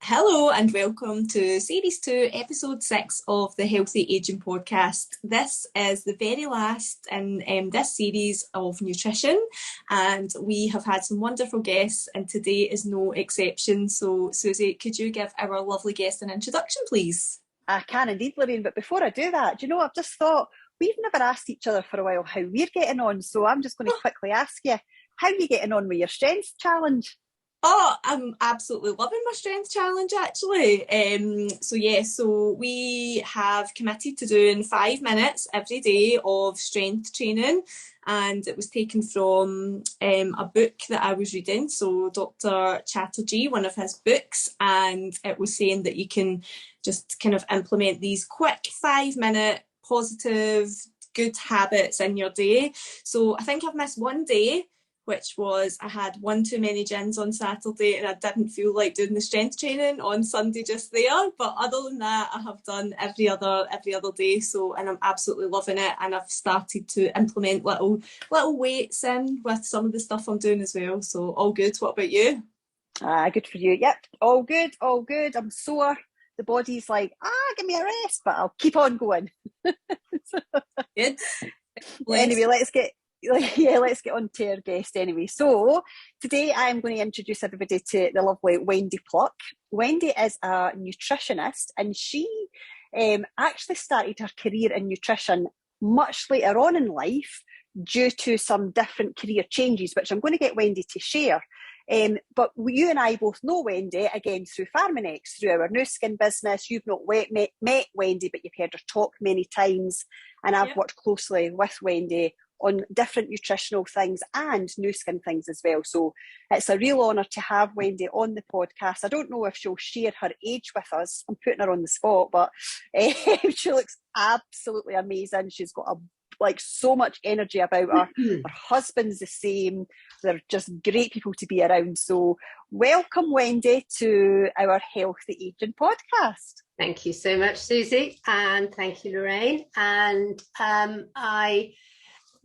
Hello and welcome to Series 2, Episode 6 of the Healthy Aging Podcast. This is the very last in this series of nutrition, and we have had some wonderful guests, and today is no exception. So, Susie, could you give our lovely guest an introduction, please? I can indeed, Lorraine, but before I do that, I've just thought we've never asked each other for a while how we're getting on, so I'm just going to quickly ask you, how are you getting on with your strength challenge? Oh, I'm absolutely loving my strength challenge, actually. So we have committed to doing 5 minutes every day of strength training, and it was taken from a book that I was reading, so Dr. Chatterjee, one of his books, and it was saying that you can just kind of implement these quick 5-minute positive, good habits in your day. So I think I've missed one day, which was I had one too many gins on Saturday and I didn't feel like doing the strength training on Sunday just there. But other than that, I have done every other day. And I'm absolutely loving it. And I've started to implement little weights in with some of the stuff I'm doing as well. So all good. What about you? Good for you. Yep, all good. I'm sore. The body's like, give me a rest, but I'll keep on going. Good. Anyway, let's get on to our guest anyway. So today I'm going to introduce everybody to the lovely Wendy Pluck. Wendy is a nutritionist, and she actually started her career in nutrition much later on in life due to some different career changes, which I'm going to get Wendy to share. But you and I both know Wendy, again, through Pharmanex, through our new skin business. You've not met Wendy, but you've heard her talk many times. And I've worked closely with Wendy on different nutritional things and new skin things as well. So it's a real honour to have Wendy on the podcast. I don't know if she'll share her age with us. I'm putting her on the spot, but she looks absolutely amazing. She's got so much energy about her. Her husband's the same. They're just great people to be around. So welcome, Wendy, to our Healthy Aging podcast. Thank you so much, Susie, and thank you, Lorraine. And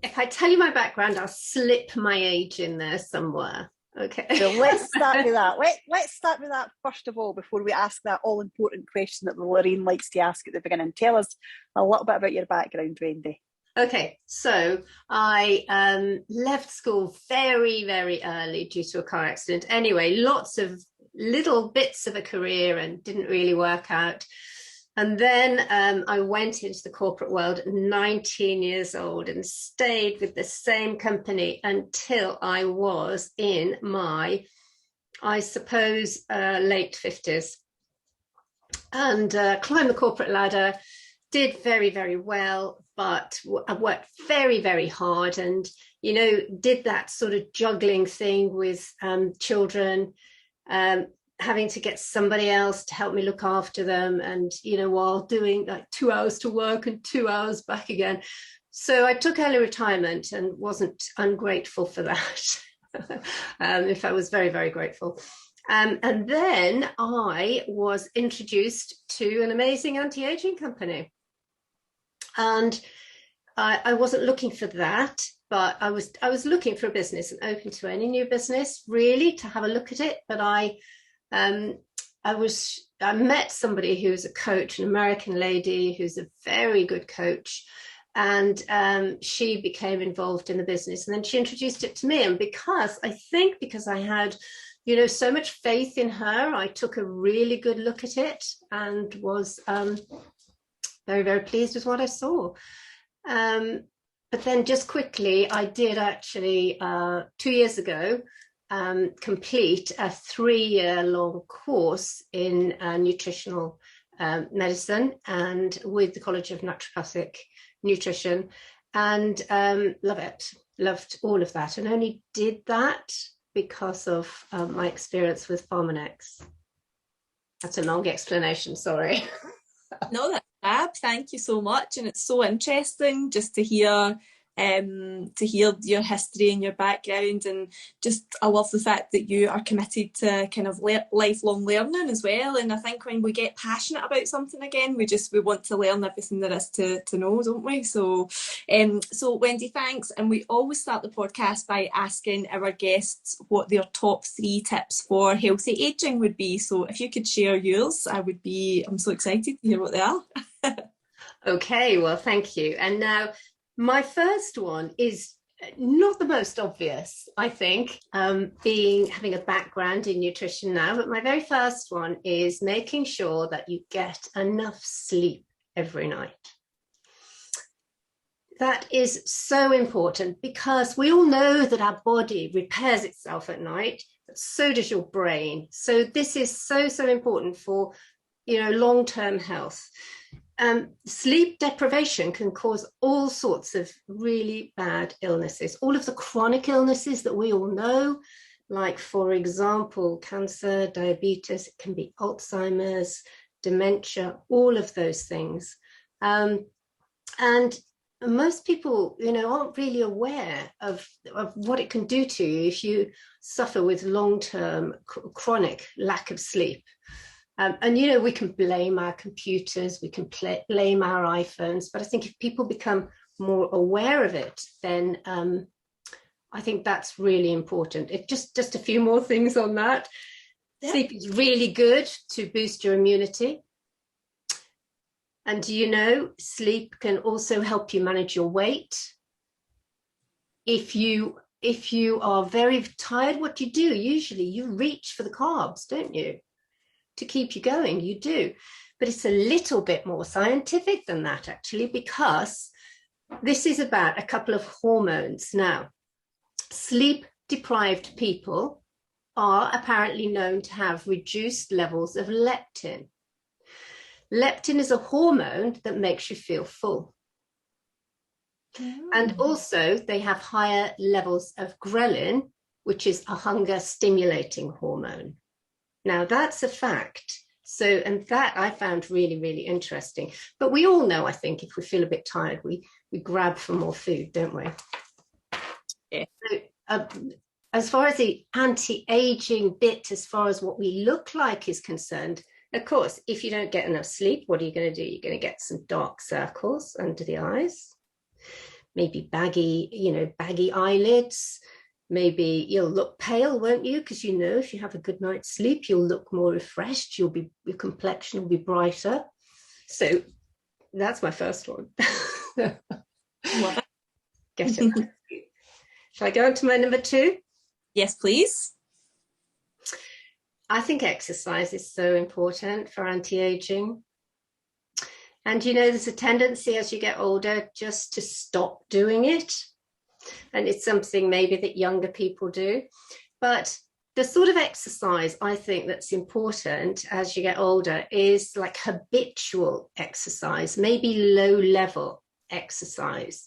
if I tell you my background, I'll slip my age in there somewhere. Okay. So let's start with that. Let's start with that first of all, before we ask that all-important question that Lorraine likes to ask at the beginning. Tell us a little bit about your background, Wendy. Okay, so I left school very, very early due to a car accident. Anyway, lots of little bits of a career and didn't really work out. And then I went into the corporate world at 19 years old and stayed with the same company until I was in my, I suppose, late 50s. And climbed the corporate ladder, did very, very well, but I worked very, very hard and, did that sort of juggling thing with children, having to get somebody else to help me look after them, and while doing like 2 hours to work and 2 hours back again. So I took early retirement and wasn't ungrateful for that. In fact, I was very, very grateful. And then I was introduced to an amazing anti-aging company, and I wasn't looking for that, but I was looking for a business and open to any new business really to have a look at it. But I met somebody who's a coach, an American lady who's a very good coach, and she became involved in the business, and then she introduced it to me. And because I had, so much faith in her, I took a really good look at it and was very, very pleased with what I saw. But then just quickly, I did actually 2 years ago complete a 3-year-long course in nutritional medicine and with the College of Naturopathic Nutrition, and loved all of that, and only did that because of my experience with Pharmanex. That's a long explanation, sorry. No, that's fab. Thank you so much. And it's so interesting just to hear to hear your history and your background, and just I love the fact that you are committed to kind of lifelong learning as well. And I think when we get passionate about something again, we want to learn everything there is to know, don't we? So Wendy, thanks. And we always start the podcast by asking our guests what their top 3 tips for healthy aging would be. So if you could share yours, I'm so excited to hear what they are. Okay, well, thank you. And now my first one is not the most obvious, I think, having a background in nutrition now, but my very first one is making sure that you get enough sleep every night. That is so important because we all know that our body repairs itself at night, but so does your brain. So this is so important for, long-term health. Sleep deprivation can cause all sorts of really bad illnesses, all of the chronic illnesses that we all know, like, for example, cancer, diabetes, it can be Alzheimer's, dementia, all of those things. And most people, aren't really aware of what it can do to you if you suffer with long-term chronic lack of sleep. And we can blame our computers, we can blame our iPhones, but I think if people become more aware of it, then I think that's really important. Just a few more things on that. Yeah. Sleep is really good to boost your immunity. And sleep can also help you manage your weight. If you are very tired, what you do, usually you reach for the carbs, don't you? To keep you going, you do. But it's a little bit more scientific than that, actually, because this is about a couple of hormones. Now, sleep-deprived people are apparently known to have reduced levels of leptin. Leptin is a hormone that makes you feel full. And also, they have higher levels of ghrelin, which is a hunger-stimulating hormone. Now, that's a fact. And that I found really, really interesting. But we all know, I think, if we feel a bit tired, we grab for more food, don't we? Yeah. So, as far as the anti-aging bit, as far as what we look like is concerned, of course, if you don't get enough sleep, what are you going to do? You're going to get some dark circles under the eyes, maybe baggy eyelids. Maybe you'll look pale, won't you? Because if you have a good night's sleep, you'll look more refreshed. Your complexion will be brighter. So that's my first one. Get it. Shall I go on to my number 2? Yes, please. I think exercise is so important for anti-aging. And there's a tendency as you get older just to stop doing it. And it's something maybe that younger people do. But the sort of exercise I think that's important as you get older is like habitual exercise, maybe low-level exercise.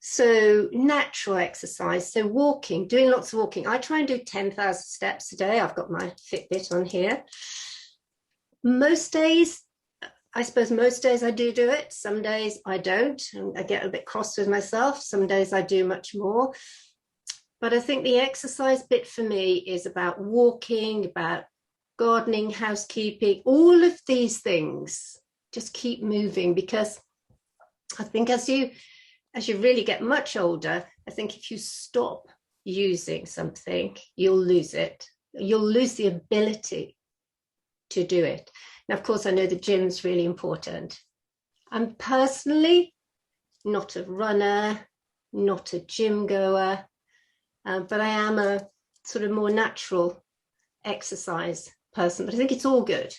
So natural exercise, so walking, doing lots of walking. I try and do 10,000 steps a day. I've got my Fitbit on here. Most days I do it. Some days I don't, and I get a bit cross with myself. Some days I do much more. But I think the exercise bit for me is about walking, about gardening, housekeeping, all of these things. Just keep moving, because I think as you really get much older, I think if you stop using something, you'll lose it. You'll lose the ability to do it. Now, of course, I know the gym's really important. I'm personally not a runner, not a gym goer, but I am a sort of more natural exercise person. But I think it's all good.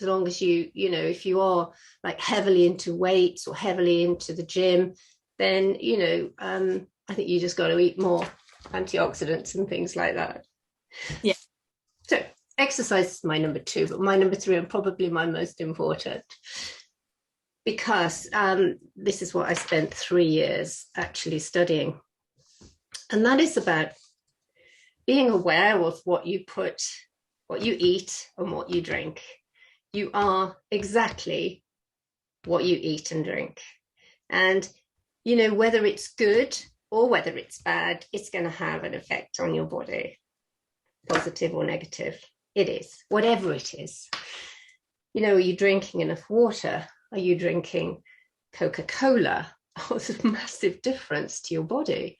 As long as if you are like heavily into weights or heavily into the gym, then, I think you just got to eat more antioxidants and things like that. Yeah. So exercise is my number 2, but my number 3 and probably my most important, because this is what I spent 3 years actually studying. And that is about being aware of what you eat and what you drink. You are exactly what you eat and drink. And you know, whether it's good or whether it's bad, it's going to have an effect on your body, positive or negative. It is, whatever it is. You know, are you drinking enough water? Are you drinking Coca-Cola? Oh, it's a massive difference to your body.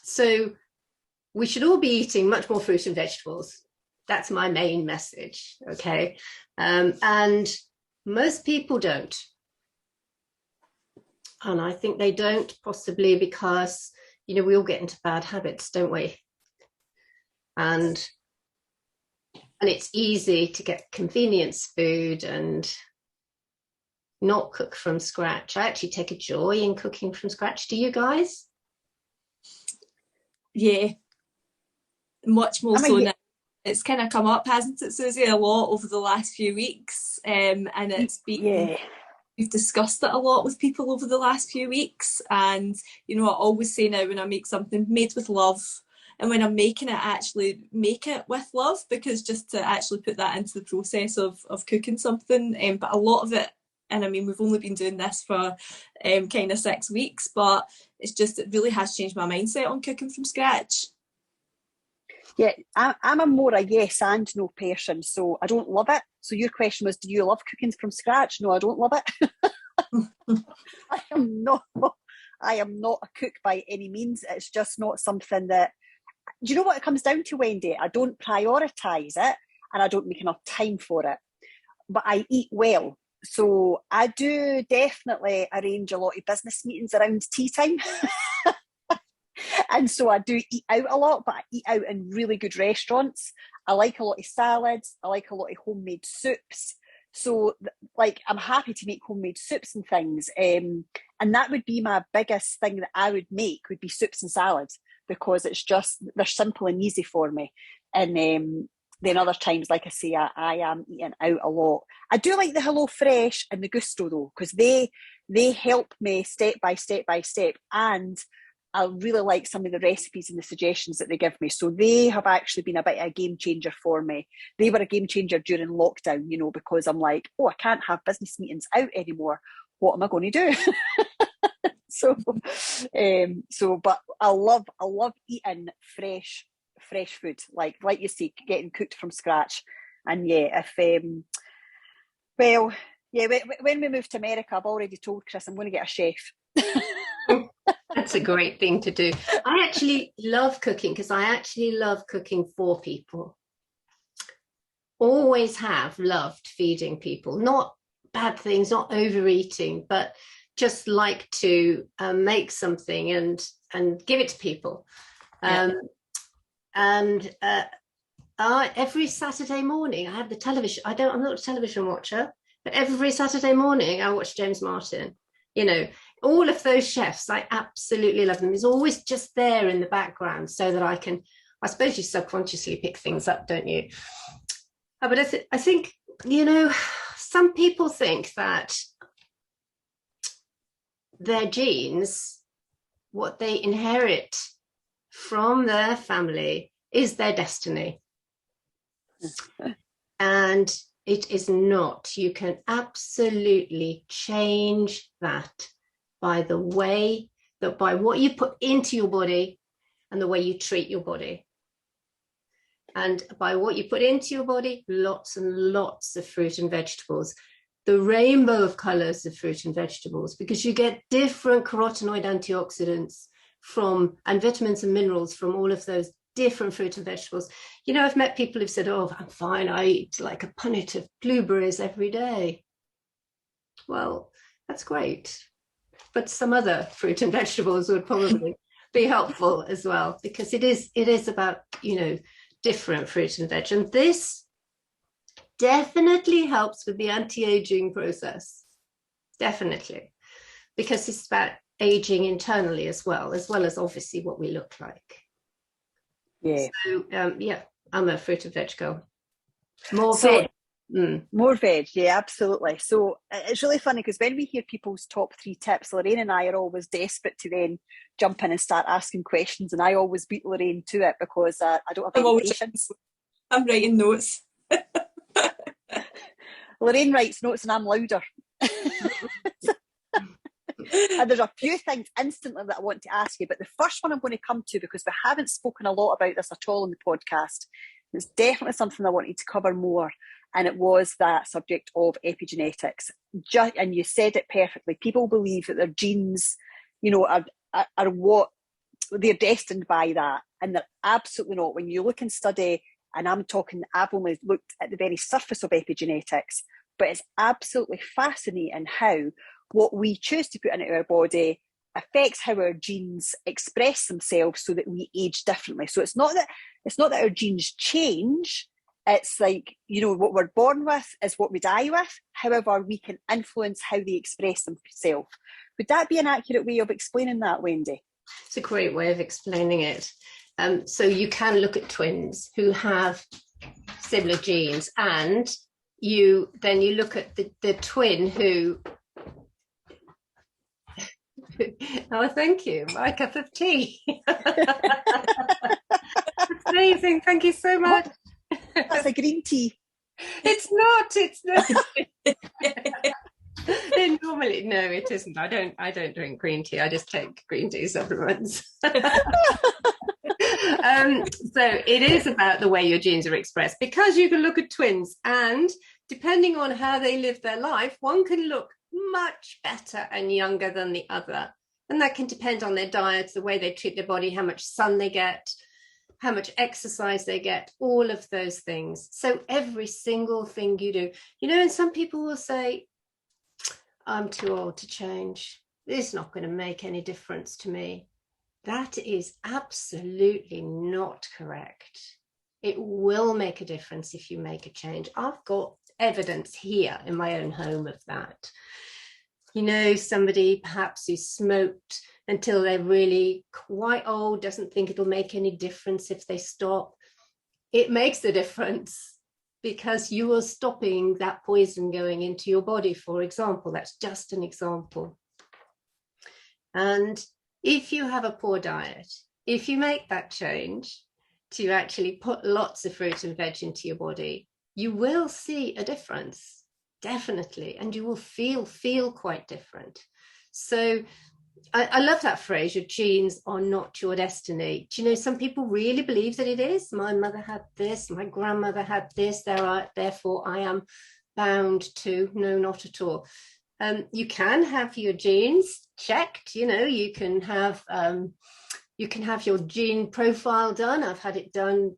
So we should all be eating much more fruit and vegetables. That's my main message, okay? And most people don't. And I think they don't, possibly because, you know, we all get into bad habits, don't we? And it's easy to get convenience food and not cook from scratch. I actually take a joy in cooking from scratch. Do you guys? Yeah, much more so now. It's kind of come up, hasn't it, Susie, a lot over the last few weeks, and it's been, we've discussed it a lot with people over the last few weeks. And you know, I always say now, when I make something, made with love, and when I'm making it, actually make it with love, because just to actually put that into the process of cooking something. But a lot of it, and I mean, we've only been doing this for kind of 6 weeks, but it's just, it really has changed my mindset on cooking from scratch. Yeah, I'm a more a yes and no person, so I don't love it. So your question was, do you love cooking from scratch? No, I don't love it. I am not a cook by any means. It's just not something that, do you know what it comes down to, Wendy? I don't prioritise it, and I don't make enough time for it. But I eat well. So I do definitely arrange a lot of business meetings around tea time. And so I do eat out a lot, but I eat out in really good restaurants. I like a lot of salads. I like a lot of homemade soups. So, like, I'm happy to make homemade soups and things. And that would be my biggest thing that I would make, would be soups and salads, because it's just, they're simple and easy for me. And then other times, like I say, I am eating out a lot. I do like the Hello Fresh and the Gusto, though, because they help me step by step by step. And I really like some of the recipes and the suggestions that they give me. So they have actually been a bit of a game changer for me. They were a game changer during lockdown, you know, because I'm like, oh, I can't have business meetings out anymore. What am I going to do? But I love eating fresh food, like you say, getting cooked from scratch. And yeah, when we move to America, I've already told Chris I'm going to get a chef. That's a great thing to do. I actually love cooking, because I actually love cooking for people. Always have loved feeding people. Not bad things, not overeating, but just like to make something and give it to people. Every Saturday morning, I have the television. I'm not a television watcher, but every Saturday morning I watch James Martin. You know, all of those chefs, I absolutely love them. It's always just there in the background, so that I suppose you subconsciously pick things up, don't you? But I think, you know, some people think that their genes, what they inherit from their family, is their destiny. And it is not. You can absolutely change that by what you put into your body and the way you treat your body. And by what you put into your body, lots and lots of fruit and vegetables, the rainbow of colors of fruit and vegetables, because you get different carotenoid antioxidants and vitamins and minerals from all of those different fruit and vegetables. You know, I've met people who've said, oh, I'm fine, I eat like a punnet of blueberries every day. Well, that's great. But some other fruit and vegetables would probably be helpful as well, because it is about, you know, different fruit and veg. And this definitely helps with the anti-aging process. Definitely. Because it's about aging internally as well as obviously what we look like. Yeah. So, I'm a fruit and veg girl. More veg. More veg, yeah, absolutely. So it's really funny, because when we hear people's top 3 tips, Lorraine and I are always desperate to then jump in and start asking questions, and I always beat Lorraine to it, because I don't have any patience. I'm writing notes. Lorraine writes notes and I'm louder. And there's a few things instantly that I want to ask you, but the first one I'm going to come to, because we haven't spoken a lot about this at all in the podcast, it's definitely something I wanted to cover more, and it was that subject of epigenetics. And you said it perfectly. People believe that their genes, are what they're destined by that, and they're absolutely not. When you look and study, and I've only looked at the very surface of epigenetics, but it's absolutely fascinating how what we choose to put into our body affects how our genes express themselves so that we age differently. So it's not that our genes change. It's like, what we're born with is what we die with. However, we can influence how they express themselves. Would that be an accurate way of explaining that, Wendy? It's a great way of explaining it. So you can look at twins who have similar genes, and you look at the twin who oh, thank you, my cup of tea. It's amazing, thank you so much. That's a green tea. It's not normally, no, it isn't. I don't drink green tea. I just take green tea supplements. So it is about the way your genes are expressed, because you can look at twins, and depending on how they live their life, one can look much better and younger than the other. And that can depend on their diets, the way they treat their body, how much sun they get, how much exercise they get, all of those things. So every single thing you do, and some people will say, I'm too old to change. It's not going to make any difference to me. That is absolutely not correct. It will make a difference if you make a change. I've got evidence here in my own home of that. Somebody perhaps who smoked until they're really quite old doesn't think it'll make any difference if they stop. It makes a difference, because you are stopping that poison going into your body, for example. That's just an example. And if you have a poor diet, if you make that change to actually put lots of fruit and veg into your body, you will see a difference, definitely, and you will feel quite different. So I love that phrase, your genes are not your destiny. Some people really believe that it is. My mother had this, my grandmother had this, therefore I am bound to. No, not at all. You can have your genes checked. You can have your gene profile done. I've had it done,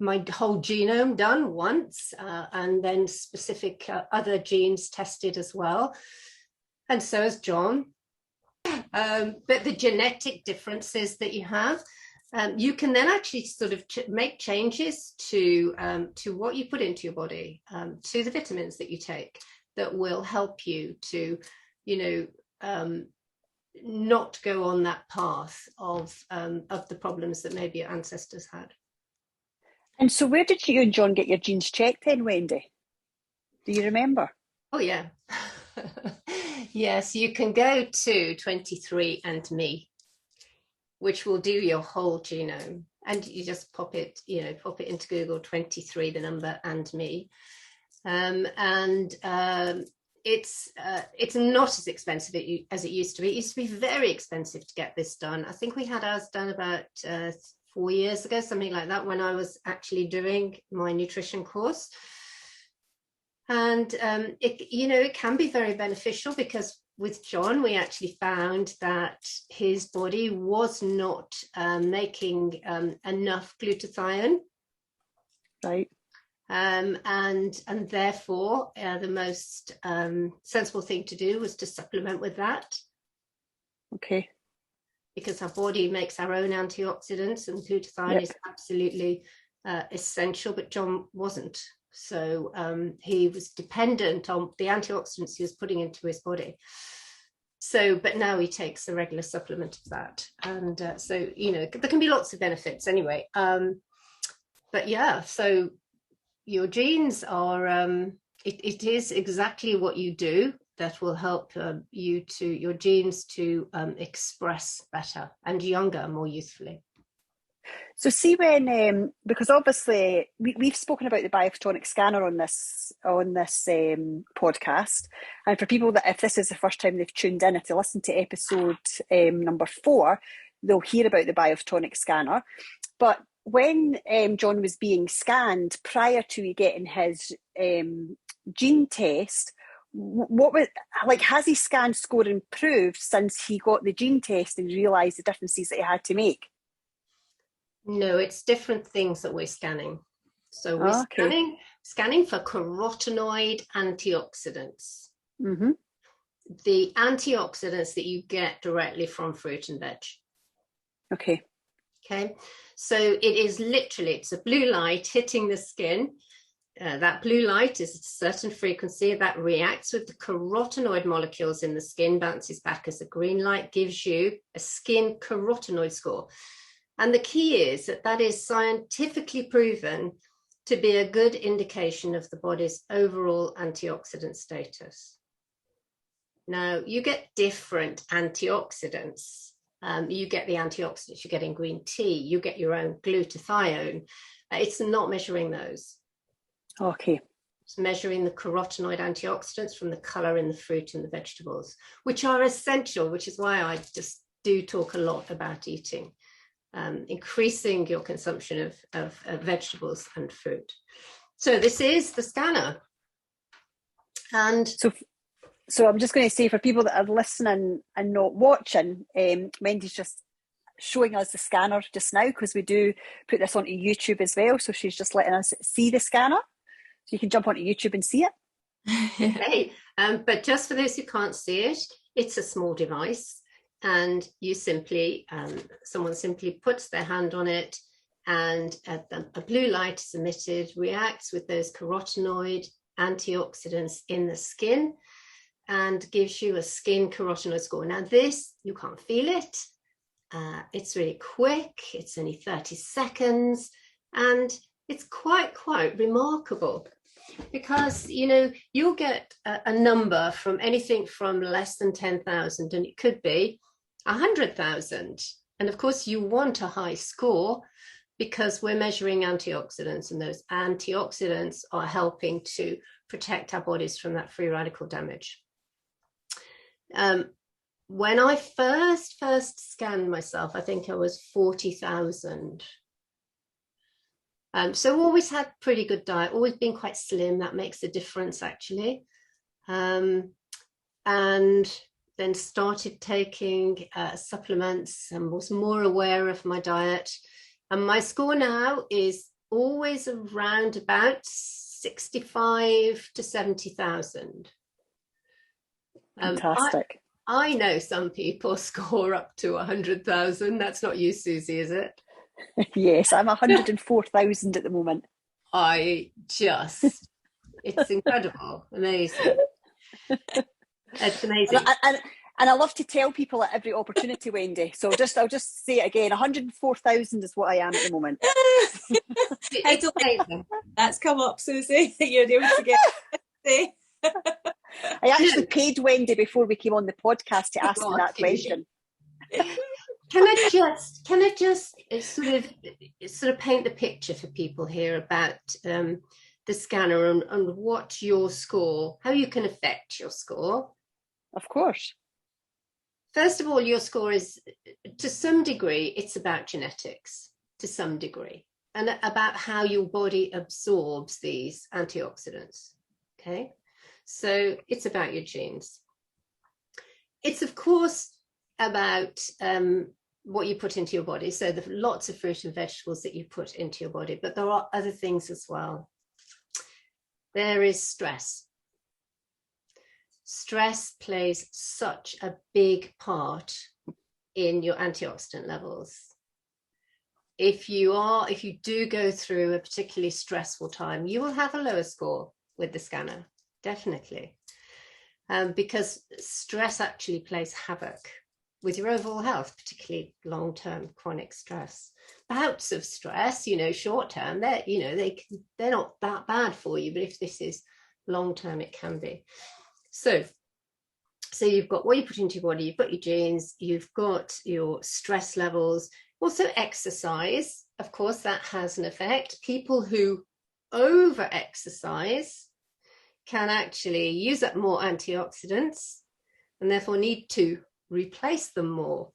my whole genome done once, and then specific other genes tested as well, and so has John. But the genetic differences that you have, you can then actually sort of make changes to what you put into your body, to the vitamins that you take, that will help you to, not go on that path of the problems that maybe your ancestors had. And so where did you and John get your genes checked then, Wendy? Do you remember? Oh, yeah. Yes, you can go to 23andMe, which will do your whole genome. And you just pop it into Google, 23, the number, and me. It's not as expensive as it used to be. It used to be very expensive to get this done. I think we had ours done about 4 years ago, something like that, when I was actually doing my nutrition course. And it can be very beneficial, because with John, we actually found that his body was not making enough glutathione. Right. And therefore, the most sensible thing to do was to supplement with that. Okay. Because our body makes our own antioxidants, and glutathione is absolutely essential, but John wasn't. So he was dependent on the antioxidants he was putting into his body. So, but now he takes a regular supplement of that. And so, there can be lots of benefits anyway. But yeah, so your genes are, it is exactly what you do that will help your genes to express better and younger, more youthfully. So see when, because obviously we've spoken about the biophotonic scanner on this podcast, and for people that if this is the first time they've tuned in, if they listen to episode number 4, they'll hear about the biophotonic scanner. But when John was being scanned prior to getting his gene test, what was has his scan score improved since he got the gene test and realised the differences that he had to make? No, it's different things that we're scanning. So we're scanning for carotenoid antioxidants. Mm-hmm. The antioxidants that you get directly from fruit and veg. Okay. Okay. So it is literally, it's a blue light hitting the skin. That blue light is at a certain frequency that reacts with the carotenoid molecules in the skin, bounces back as a green light, gives you a skin carotenoid score. And the key is that is scientifically proven to be a good indication of the body's overall antioxidant status. Now, you get different antioxidants. You get the antioxidants you get in green tea, you get your own glutathione. It's not measuring those. Okay. It's measuring the carotenoid antioxidants from the colour in the fruit and the vegetables, which are essential, which is why I just do talk a lot about eating. Increasing your consumption of vegetables and fruit. So this is the scanner. And so I'm just going to say, for people that are listening and not watching, Wendy's just showing us the scanner just now, because we do put this onto YouTube as well. So she's just letting us see the scanner. So you can jump onto YouTube and see it. Okay. But just for those who can't see it, it's a small device. And you simply, someone simply puts their hand on it, and a blue light is emitted, reacts with those carotenoid antioxidants in the skin, and gives you a skin carotenoid score. Now this, you can't feel it. It's really quick. It's only 30 seconds. And it's quite remarkable, because, you'll get a number from anything from less than 10,000, and it could be 100,000. And of course you want a high score, because we're measuring antioxidants, and those antioxidants are helping to protect our bodies from that free radical damage. When I first scanned myself, I think I was 40,000. So always had pretty good diet, always been quite slim. That makes a difference, actually. And then started taking supplements and was more aware of my diet. And my score now is always around about 65 to 70,000. Fantastic. I know some people score up to 100,000. That's not you, Susie, is it? Yes, I'm 104,000 at the moment. It's incredible, amazing. It's amazing. And I love to tell people at every opportunity, Wendy. So I'll just say it again, 104,000 is what I am at the moment. I don't think that's come up, Susie, that you're able to get it. I actually paid Wendy before we came on the podcast to ask me that question. Can I just sort of paint the picture for people here about the scanner and what your score, how you can affect your score? Of course. First of all, your score is, to some degree, it's about genetics, to some degree, and about how your body absorbs these antioxidants. Okay, so it's about your genes. It's, of course, about what you put into your body. So there are lots of fruit and vegetables that you put into your body, but there are other things as well. There is stress. Stress plays such a big part in your antioxidant levels. If you do go through a particularly stressful time, you will have a lower score with the scanner, definitely. Because stress actually plays havoc with your overall health, particularly long-term chronic stress. Bouts of stress, short-term, they're not that bad for you, but if this is long-term, it can be. So you've got what you put into your body, you've got your genes, you've got your stress levels, Also exercise, of course, that has an effect. People who over-exercise can actually use up more antioxidants and therefore need to replace them more.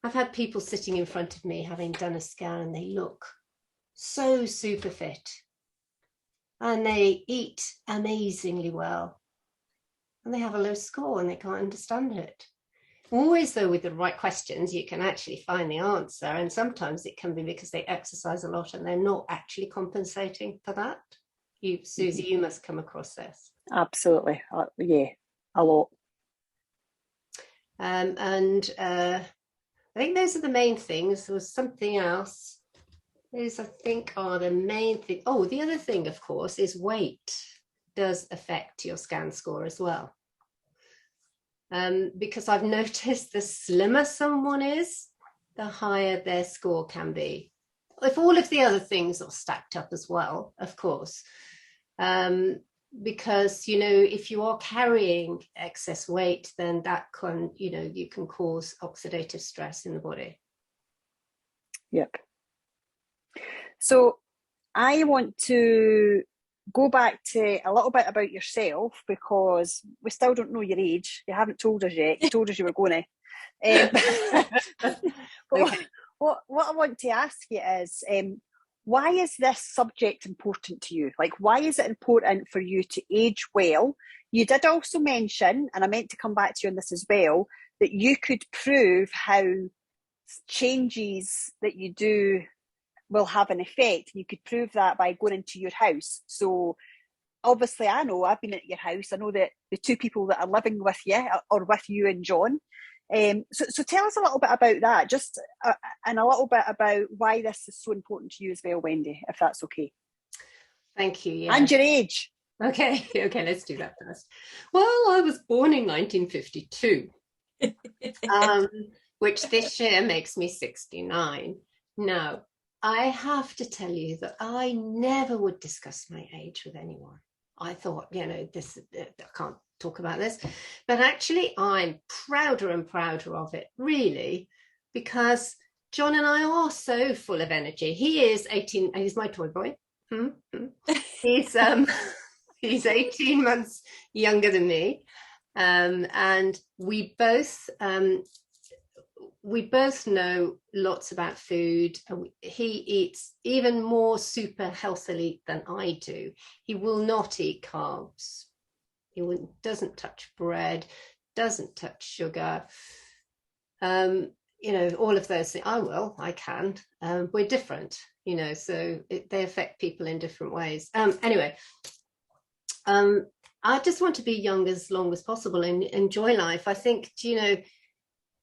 I've had people sitting in front of me having done a scan and they look so super fit and they eat amazingly well and they have a low score and they can't understand it. Always, though, with the right questions, you can actually find the answer. And sometimes it can be because they exercise a lot and they're not actually compensating for that. Susie, you must come across this. Absolutely. Yeah, a lot. I think those are the main things. There was something else. Those, I think, are the main thing. Oh, the other thing, of course, is weight does affect your scan score as well. Because I've noticed the slimmer someone is, the higher their score can be. If all of the other things are stacked up as well, of course. Because, you know, if you are carrying excess weight, then that can, you know, you can cause oxidative stress in the body. Yep. So I want to go back to a little bit about yourself, because we still don't know your age. You haven't told us yet. You told us you were going to. Okay. What I want to ask you is, why is this subject important to you? Like, why is it important for you to age well? You did also mention, and I meant to come back to you on this as well, that you could prove how changes that you do will have an effect. You could prove that by going into your house. So obviously, I know I've been at your house. I know that the two people that are living with you are with you and John. So tell us a little bit about that, just and a little bit about why this is so important to you as well, Wendy, if that's okay. Thank you. Yeah. And your age. Okay, let's do that first. Well, I was born in 1952, which this year makes me 69. Now, I have to tell you that I never would discuss my age with anyone. I thought, you know, I can't talk about this, but actually I'm prouder and prouder of it, really, because John and I are so full of energy. He is 18, he's my toy boy. He's 18 months younger than me, and we both know lots about food. He eats even more super healthily than I do. He will not eat carbs. He doesn't touch bread, doesn't touch sugar. You know, all of those things. I can. We're different, you know, so they affect people in different ways. Anyway, I just want to be young as long as possible and enjoy life. I think, you know,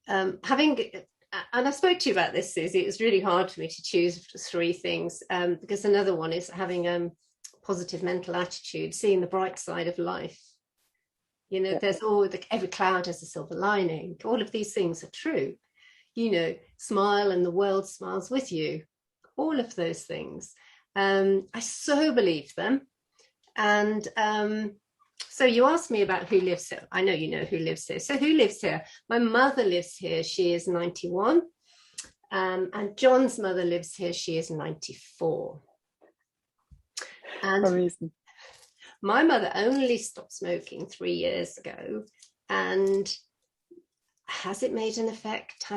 and I spoke to you about this, Susie, it was really hard for me to choose three things, because another one is having a positive mental attitude, seeing the bright side of life. You know, there's every cloud has a silver lining. All of these things are true. You know, smile and the world smiles with you. All of those things. I so believe them. And so you asked me about who lives here. I know you know who lives here. So who lives here? My mother lives here. She is 91. And John's mother lives here. She is 94. And amazing. My mother only stopped smoking 3 years ago. And has it had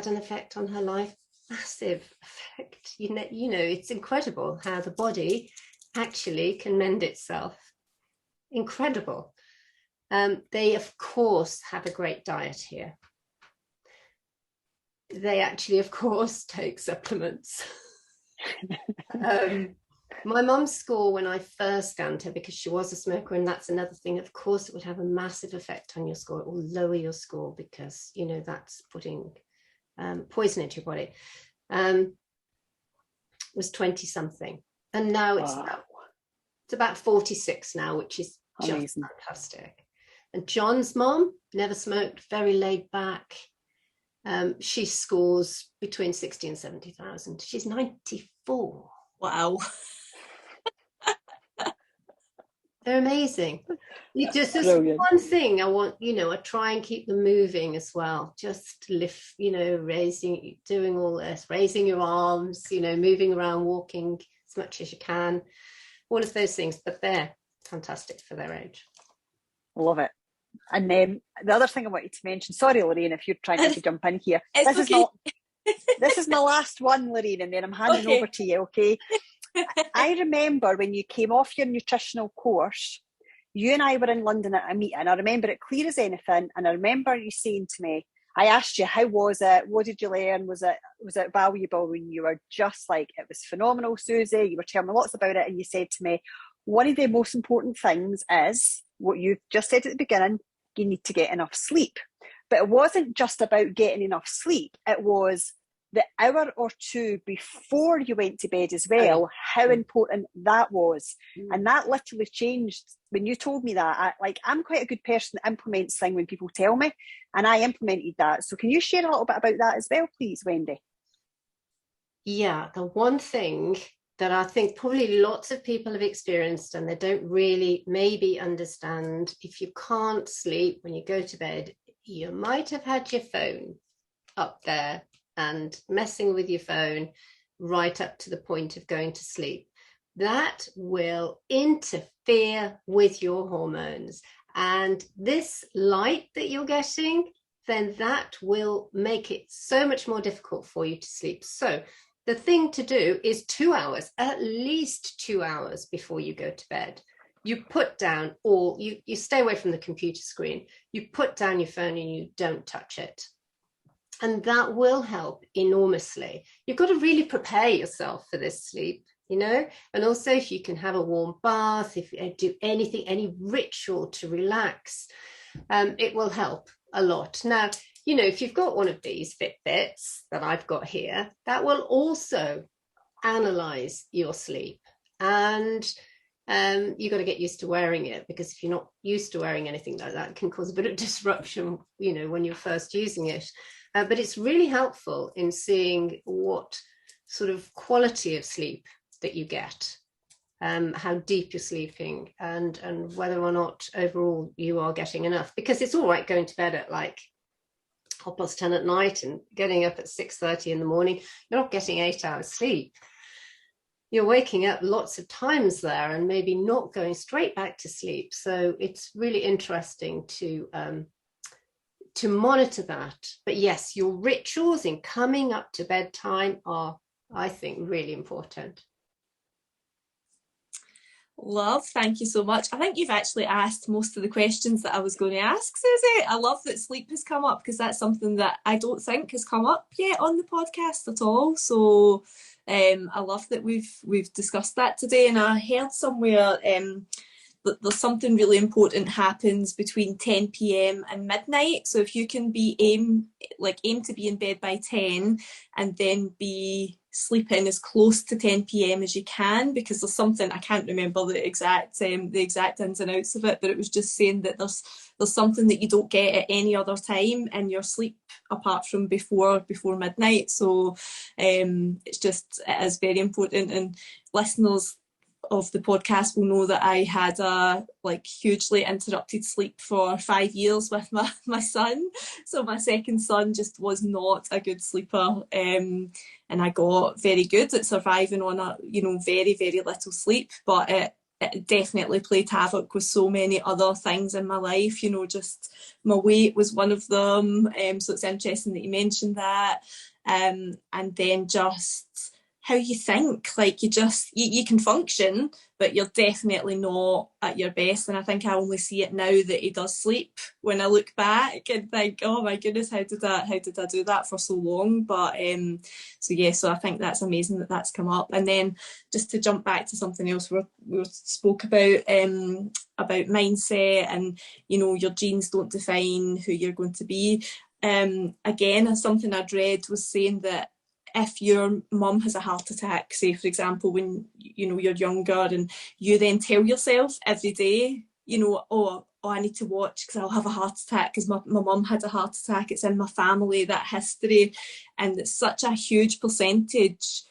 an effect on her life? Massive effect. You know, it's incredible how the body actually can mend itself. Incredible. They, of course, have a great diet here. They actually, of course, take supplements. My mum's score, when I first scanned her, because she was a smoker, and that's another thing, of course, it would have a massive effect on your score. It will lower your score because, you know, that's putting poison into your body. Was 20 something. And now it's about 46 now, which is just fantastic. And John's mom never smoked, very laid back. She scores between 60 and 70,000. She's 94. Wow. They're amazing. It's just this Brilliant. one thing I want, I try and keep them moving as well. Just lift, doing all this, raising your arms, moving around, walking as much as you can. All of those things, but they're fantastic for their age. Love it. And then the other thing I wanted to mention, sorry, Lorraine, if you're trying to jump in here. This is my last one, Lorraine, and then I'm handing over to you, okay? I remember when you came off your nutritional course, you and I were in London at a meeting. I remember it clear as anything. And I remember you saying to me, I asked you, how was it? What did you learn? Was it valuable? And you were just like, it was phenomenal, Susie. You were telling me lots about it. And you said to me, one of the most important things is what you just said at the beginning, you need to get enough sleep. But it wasn't just about getting enough sleep. It was the hour or two before you went to bed as well, how important that was. And that literally changed when you told me that. I'm quite a good person that implements things when people tell me, and I implemented that. So can you share a little bit about that as well, please, Wendy? Yeah, the one thing that I think probably lots of people have experienced and they don't really maybe understand, if you can't sleep when you go to bed, you might have had your phone up there and messing with your phone right up to the point of going to sleep. That will interfere with your hormones. And this light that you're getting, then that will make it so much more difficult for you to sleep. So the thing to do is 2 hours, at least 2 hours before you go to bed. You put down you stay away from the computer screen, you put down your phone and you don't touch it. And that will help enormously. You've got to really prepare yourself for this sleep, and also if you can have a warm bath, if you do anything, any ritual to relax, it will help a lot. Now, if you've got one of these Fitbits that I've got here, that will also analyze your sleep. And you've got to get used to wearing it, because if you're not used to wearing anything like that, it can cause a bit of disruption, when you're first using it. But it's really helpful in seeing what sort of quality of sleep that you get, how deep you're sleeping, and whether or not overall you are getting enough. Because it's all right going to bed at 10:30 at night and getting up at 6:30 in the morning. You're not getting 8 hours sleep. You're waking up lots of times there and maybe not going straight back to sleep. So it's really interesting to monitor that. But yes, your rituals in coming up to bedtime are, I think, really important. Love, thank you so much. I think you've actually asked most of the questions that I was going to ask, Susie. I love that sleep has come up, because that's something that I don't think has come up yet on the podcast at all. So I love that we've discussed that today. And I heard somewhere there's something really important happens between 10 p.m. and midnight. So if you can aim to be in bed by 10 and then be sleeping as close to 10 p.m. as you can, because there's something, I can't remember the exact ins and outs of it, but it was just saying that there's something that you don't get at any other time in your sleep apart from before midnight. So it is very important, and listeners of the podcast will know that I had a hugely interrupted sleep for 5 years with my son. So my second son just was not a good sleeper, and I got very good at surviving on a very, very little sleep, but it definitely played havoc with so many other things in my life. Just my weight was one of them, so it's interesting that you mentioned that, and then just how you think, you can function, but you're definitely not at your best. And I think I only see it now that he does sleep when I look back and think, oh my goodness, how did I do that for so long? But so I think that's amazing that that's come up. And then just to jump back to something else we spoke about mindset, and your genes don't define who you're going to be. Again, something I'd read was saying that if your mum has a heart attack, say for example when you're younger, and you then tell yourself every day, oh I need to watch because I'll have a heart attack because my mum had a heart attack, it's in my family, that history, and it's such a huge percentage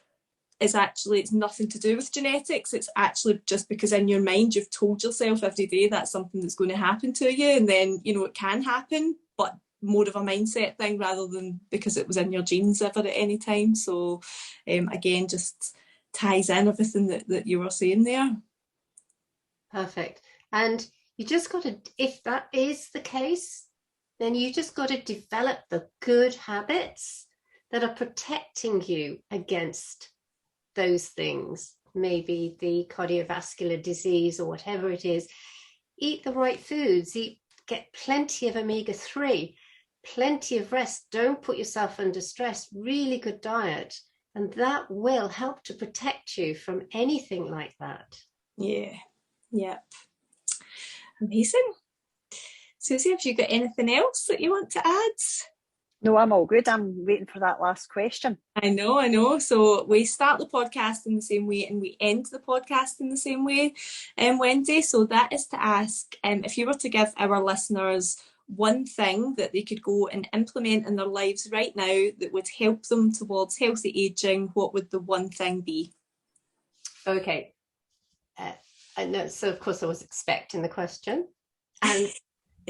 is actually, it's nothing to do with genetics. It's actually just because in your mind you've told yourself every day that's something that's going to happen to you, and then, you know, it can happen, but more of a mindset thing rather than because it was in your genes ever at any time. So again, just ties in everything that you were saying there. Perfect. And you just got to, if that is the case, then you just got to develop the good habits that are protecting you against those things, maybe the cardiovascular disease or whatever it is. Eat the right foods, get plenty of omega-3, plenty of rest, don't put yourself under stress, really good diet, and that will help to protect you from anything like that. Yeah. Amazing. Susie, have you got anything else that you want to add? No, I'm all good. I'm waiting for that last question. I know. So we start the podcast in the same way and we end the podcast in the same way, Wendy. So that is to ask if you were to give our listeners one thing that they could go and implement in their lives right now that would help them towards healthy aging, what would the one thing be? Okay. I know. So of course I was expecting the question. And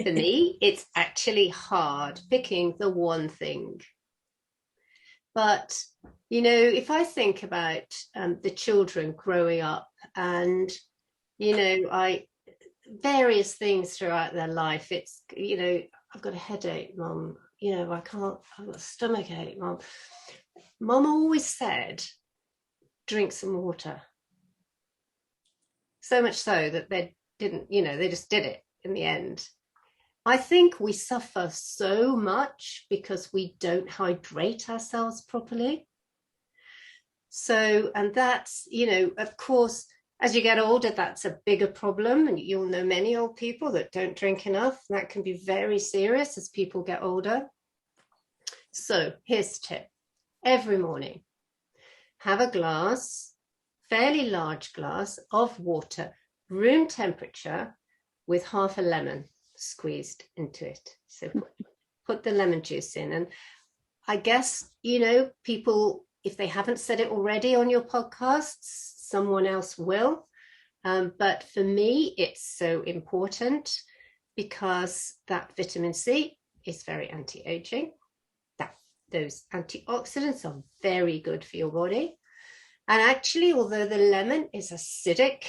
for me, it's actually hard picking the one thing. But, you know, if I think about the children growing up and, you know, various things throughout their life, it's, you know, I've got a headache, Mum, you know, I've got a stomach ache, Mum. Mum always said, drink some water. So much so that they didn't, you know, they just did it in the end. I think we suffer so much because we don't hydrate ourselves properly. So, and that's, you know, of course, as you get older, that's a bigger problem. And you'll know many old people that don't drink enough. That can be very serious as people get older. So here's the tip. Every morning, have a glass, fairly large glass of water, room temperature, with half a lemon squeezed into it. So put the lemon juice in. And I guess, you know, people, if they haven't said it already on your podcasts, someone else will. But for me, it's so important because that vitamin C is very anti-aging. Those antioxidants are very good for your body. And actually, although the lemon is acidic,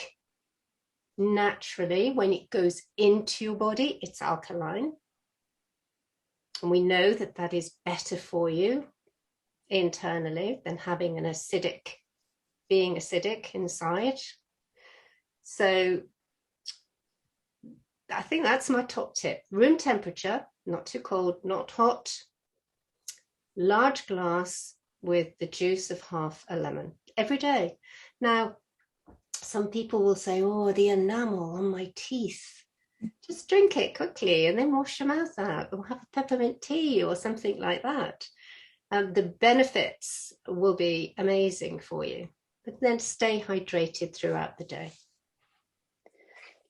naturally, when it goes into your body, it's alkaline. And we know that that is better for you internally than having an being acidic inside. So I think that's my top tip. Room temperature, not too cold, not hot. Large glass with the juice of half a lemon every day. Now, some people will say, oh, the enamel on my teeth. Just drink it quickly and then wash your mouth out or have a peppermint tea or something like that. The benefits will be amazing for you, but then stay hydrated throughout the day.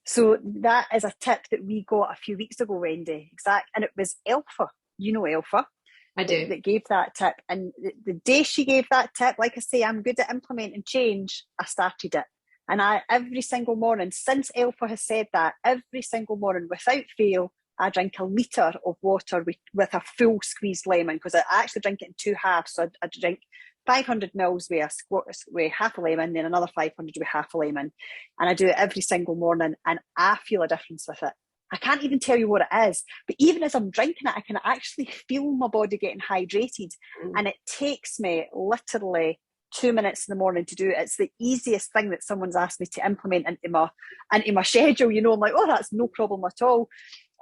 So that is a tip that we got a few weeks ago, Wendy. Exact, and it was Elfa. You know Elfa. I do. That gave that tip. And the day she gave that tip, like I say, I'm good at implementing change, I started it. And every single morning, since Elfa has said that, every single morning, without fail, I drink a litre of water with a full squeezed lemon, because I actually drink it in two halves. So I drink 500 mils with half a lemon, then another 500 with half a lemon. And I do it every single morning, and I feel a difference with it. I can't even tell you what it is, but even as I'm drinking it, I can actually feel my body getting hydrated. And it takes me literally 2 minutes in the morning to do it. It's the easiest thing that someone's asked me to implement into my schedule. You know, I'm like, oh, that's no problem at all.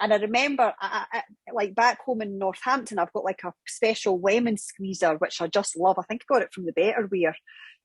And I remember, I like back home in Northampton, I've got like a special lemon squeezer, which I just love. I think I got it from the Betterware.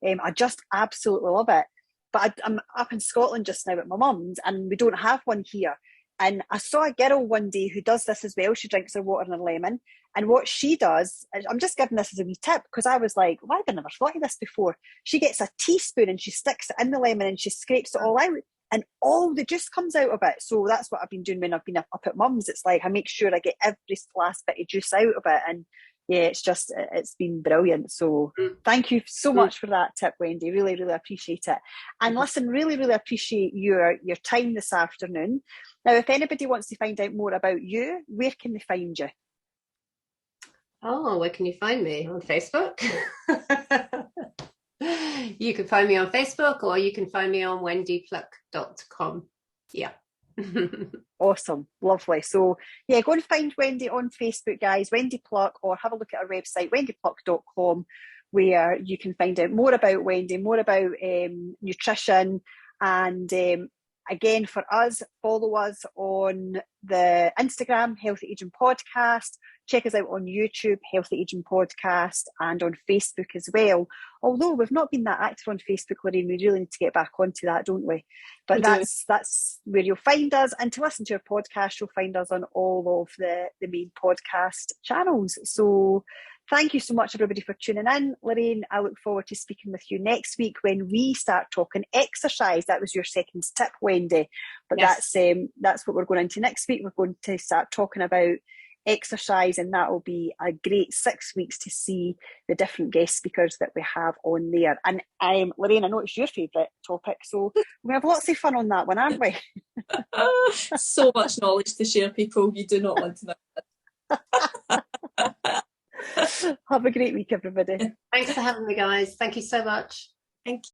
I just absolutely love it. But I'm up in Scotland just now at my mum's, and we don't have one here. And I saw a girl one day who does this as well. She drinks her water and her lemon. And what she does, I'm just giving this as a wee tip, because I was like, why have I never thought of this before? She gets a teaspoon and she sticks it in the lemon and she scrapes it all out. And all the juice comes out of it. So that's what I've been doing when I've been up at mum's. It's like I make sure I get every last bit of juice out of it. And yeah, it's been brilliant. So thank you so much for that tip, Wendy. Really, really appreciate it. And listen, really, really appreciate your time this afternoon. Now, if anybody wants to find out more about you, where can they find you? Oh, where can you find me? On Facebook? You can find me on Facebook, or you can find me on wendypluck.com. Yeah. Awesome, lovely. So yeah, go and find Wendy on Facebook, guys, Wendy Pluck, or have a look at our website, wendypluck.com, where you can find out more about Wendy, more about nutrition. And again, for us, follow us on the Instagram, Healthy Aging Podcast. Check us out on YouTube, Healthy Aging Podcast, and on Facebook as well. Although we've not been that active on Facebook, Lorraine, we really need to get back onto that, don't we? But that's where you'll find us. And to listen to our podcast, you'll find us on all of the main podcast channels. So thank you so much, everybody, for tuning in. Lorraine, I look forward to speaking with you next week when we start talking exercise. That was your second tip, Wendy. But yes, that's what we're going into next week. We're going to start talking about exercise, and that will be a great 6 weeks to see the different guest speakers that we have on there. And Lorraine, I know it's your favourite topic, so we have lots of fun on that one, aren't we? So much knowledge to share, people. You do not want to know. Have a great week, everybody. Thanks for having me, guys. Thank you so much. Thank you.